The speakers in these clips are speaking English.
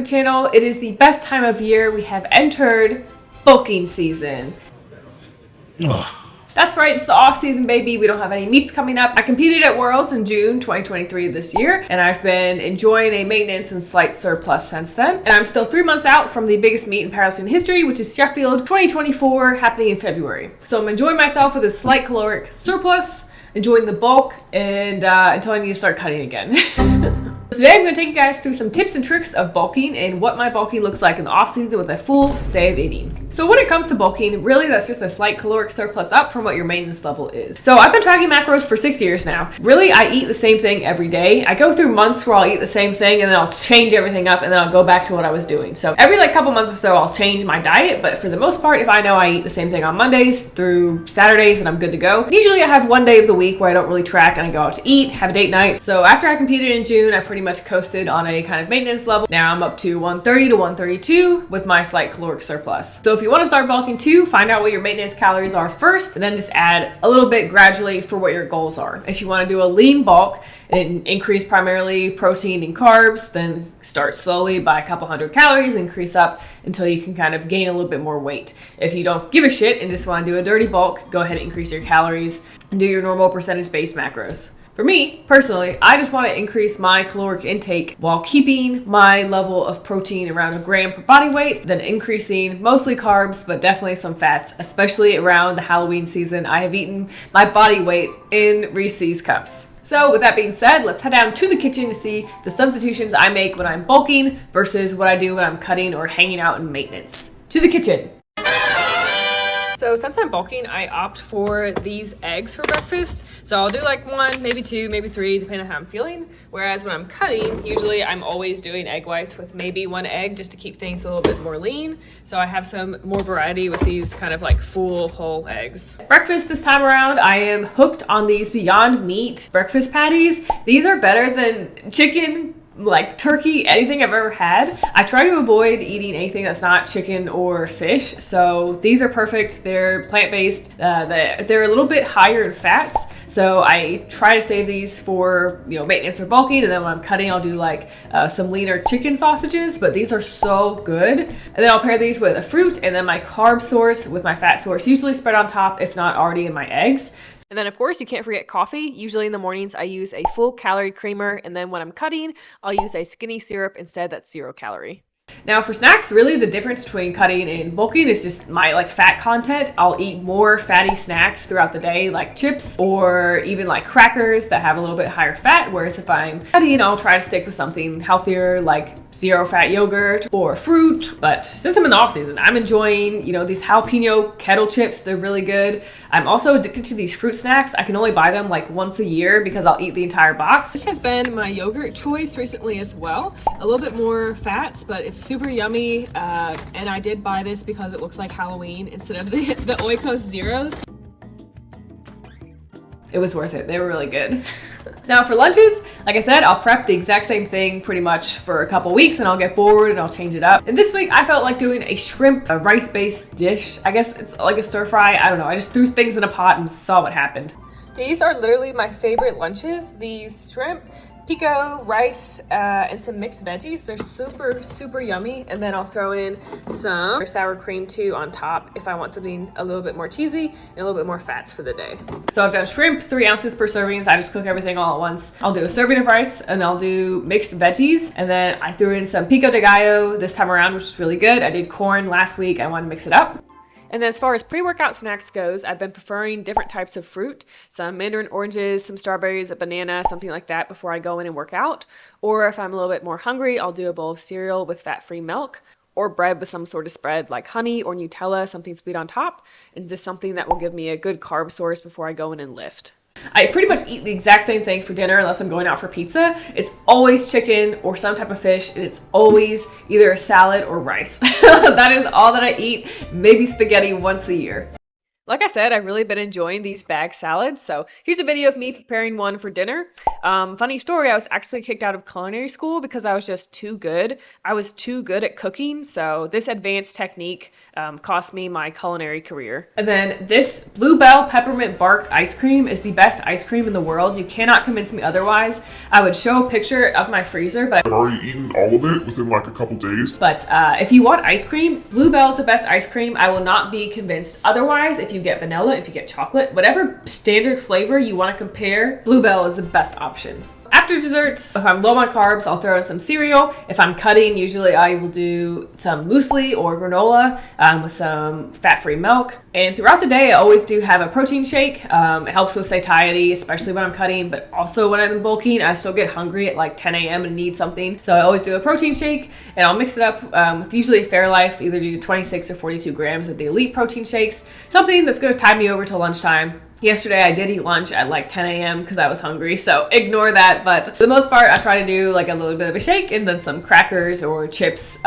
the channel. It is the best time of year. We have entered bulking season. That's right, it's the off season, baby. We don't have any meets coming up. I competed at Worlds in June 2023 this year, and I've been enjoying a maintenance and slight surplus since then. And I'm still 3 months out from the biggest meet in powerlifting history, which is Sheffield 2024, happening in February. So I'm enjoying myself with a slight caloric surplus, enjoying the bulk, and until I need to start cutting again. Today I'm going to take you guys through some tips and tricks of bulking and what my bulking looks like in the off season with a full day of eating. So when it comes to bulking, really that's just a slight caloric surplus up from what your maintenance level is. So I've been tracking macros for 6 years now. Really, I eat the same thing every day. I go through months where I'll eat the same thing and then I'll change everything up and then I'll go back to what I was doing. So every couple months or so I'll change my diet, but for the most part, if I know I eat the same thing on Mondays through Saturdays, then I'm good to go. Usually I have one day of the week where I don't really track and I go out to eat, have a date night. So after I competed in June, I pretty much coasted on a kind of maintenance level. Now I'm up to 130 to 132 with my slight caloric surplus. So if you want to start bulking too, find out what your maintenance calories are first and then just add a little bit gradually for what your goals are. If you want to do a lean bulk and increase primarily protein and carbs, then start slowly by a couple hundred calories, increase up until you can kind of gain a little bit more weight. If you don't give a shit and just want to do a dirty bulk, go ahead and increase your calories and do your normal percentage-based macros. For me, personally, I just want to increase my caloric intake while keeping my level of protein around 1 gram per body weight, then increasing mostly carbs, but definitely some fats, especially around the Halloween season. I have eaten my body weight in Reese's cups. So with that being said, let's head down to the kitchen to see the substitutions I make when I'm bulking versus what I do when I'm cutting or hanging out in maintenance. To the kitchen. So since I'm bulking, I opt for these eggs for breakfast. So I'll do like 1, maybe 2, maybe 3, depending on how I'm feeling. Whereas when I'm cutting, usually I'm always doing egg whites with maybe 1 egg just to keep things a little bit more lean. So I have some more variety with these kind of like full whole eggs. Breakfast this time around, I am hooked on these Beyond Meat breakfast patties. These are better than chicken, like turkey, anything I've ever had. I try to avoid eating anything that's not chicken or fish, so these are perfect. They're plant-based. They're a little bit higher in fats, so I try to save these for maintenance or bulking, and then when I'm cutting I'll do like some leaner chicken sausages, but these are so good. And then I'll pair these with a fruit and then my carb source with my fat source, usually spread on top if not already in my eggs. And then of course you can't forget coffee. Usually in the mornings I use a full calorie creamer, and then when I'm cutting I'll use a skinny syrup instead that's 0 calorie. Now for snacks, really the difference between cutting and bulking is just my fat content. I'll eat more fatty snacks throughout the day, like chips or even like crackers that have a little bit higher fat, whereas if I'm cutting, I'll try to stick with something healthier like 0 fat yogurt or fruit. But since I'm in the off season, I'm enjoying these jalapeno kettle chips. They're really good. I'm also addicted to these fruit snacks. I can only buy them like once a year because I'll eat the entire box. This has been my yogurt choice recently as well. A little bit more fats, but it's super yummy. And I did buy this because it looks like Halloween instead of the Oikos Zeros. It was worth it. They were really good. Now for lunches, like I said, I'll prep the exact same thing pretty much for a couple weeks and I'll get bored and I'll change it up. And this week I felt like doing a shrimp, a rice-based dish. I guess it's like a stir fry. I don't know. I just threw things in a pot and saw what happened. These are literally my favorite lunches. These shrimp, pico, rice, and some mixed veggies. They're super, super yummy. And then I'll throw in some sour cream too on top if I want something a little bit more cheesy and a little bit more fats for the day. So I've done shrimp, 3 ounces per servings. I just cook everything all at once. I'll do a serving of rice and I'll do mixed veggies. And then I threw in some pico de gallo this time around, which is really good. I did corn last week. I wanted to mix it up. And then as far as pre-workout snacks goes, I've been preferring different types of fruit, some mandarin oranges, some strawberries, a banana, something like that before I go in and work out. Or if I'm a little bit more hungry, I'll do a bowl of cereal with fat-free milk or bread with some sort of spread like honey or Nutella, something sweet on top, and just something that will give me a good carb source before I go in and lift. I pretty much eat the exact same thing for dinner unless I'm going out for pizza. It's always chicken or some type of fish, and it's always either a salad or rice. That is all that I eat, maybe spaghetti once a year. Like I said, I've really been enjoying these bag salads. So here's a video of me preparing one for dinner. Funny story, I was actually kicked out of culinary school because I was just too good. I was too good at cooking. So this advanced technique cost me my culinary career. And then this Bluebell peppermint bark ice cream is the best ice cream in the world. You cannot convince me otherwise. I would show a picture of my freezer, but I've already eaten all of it within like a couple days. But if you want ice cream, Bluebell is the best ice cream. I will not be convinced otherwise. If you get vanilla, if you get chocolate, whatever standard flavor you want to compare, Bluebell is the best option. After desserts, if I'm low on carbs, I'll throw in some cereal. If I'm cutting, usually I will do some muesli or granola with some fat-free milk. And throughout the day, I always do have a protein shake. It helps with satiety, especially when I'm cutting, but also when I'm bulking, I still get hungry at like 10 a.m. and need something. So I always do a protein shake, and I'll mix it up with usually Fairlife, either do 26 or 42 grams of the Elite protein shakes, something that's going to tide me over till lunchtime. Yesterday, I did eat lunch at like 10 a.m. because I was hungry, so ignore that. But for the most part, I try to do like a little bit of a shake and then some crackers or chips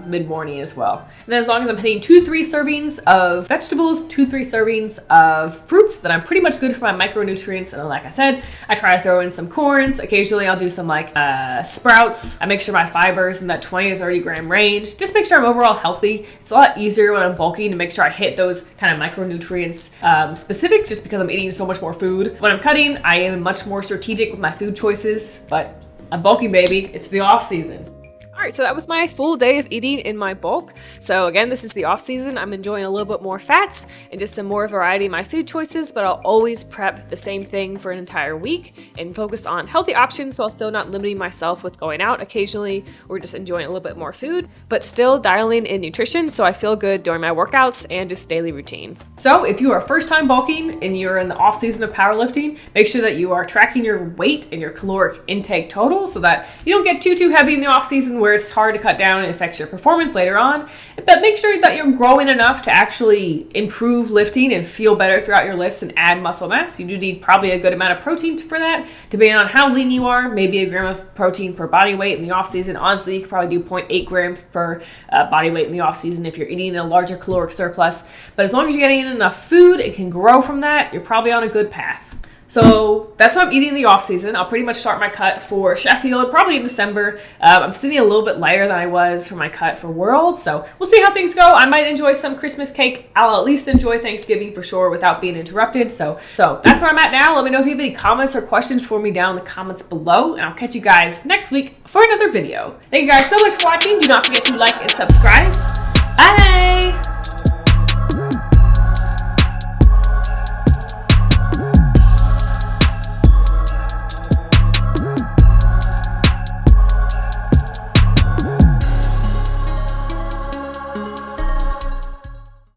mid-morning as well. And then as long as I'm hitting 2 to 3 servings of vegetables, 2 to 3 servings of fruits, then I'm pretty much good for my micronutrients. And then, like I said, I try to throw in some corns. Occasionally, I'll do some like sprouts. I make sure my fiber's in that 20 to 30 gram range. Just make sure I'm overall healthy. It's a lot easier when I'm bulking to make sure I hit those kind of micronutrients specific, just because I'm eating so much more food. When I'm cutting, I am much more strategic with my food choices, but I'm bulking, baby. It's the off season. All right, so that was my full day of eating in my bulk. So again, this is the off season. I'm enjoying a little bit more fats and just some more variety in my food choices, but I'll always prep the same thing for an entire week and focus on healthy options while still not limiting myself with going out occasionally or just enjoying a little bit more food, but still dialing in nutrition so I feel good during my workouts and just daily routine. So if you are first time bulking and you're in the off season of powerlifting, make sure that you are tracking your weight and your caloric intake total so that you don't get too heavy in the off season where it's hard to cut down and affects your performance later on. But make sure that you're growing enough to actually improve lifting and feel better throughout your lifts and add muscle mass. You do need probably a good amount of protein for that, depending on how lean you are. Maybe a gram of protein per body weight in the off season. Honestly, you could probably do 0.8 grams per body weight in the off season if you're eating a larger caloric surplus. But as long as you're getting in enough food and can grow from that, you're probably on a good path. So that's what I'm eating in the off season. I'll pretty much start my cut for Sheffield probably in December. I'm sitting a little bit lighter than I was for my cut for World, so we'll see how things go. I might enjoy some Christmas cake. I'll at least enjoy Thanksgiving for sure without being interrupted. So that's where I'm at now. Let me know if you have any comments or questions for me down in the comments below, and I'll catch you guys next week for another video. Thank you guys so much for watching. Do not forget to like and subscribe. Bye!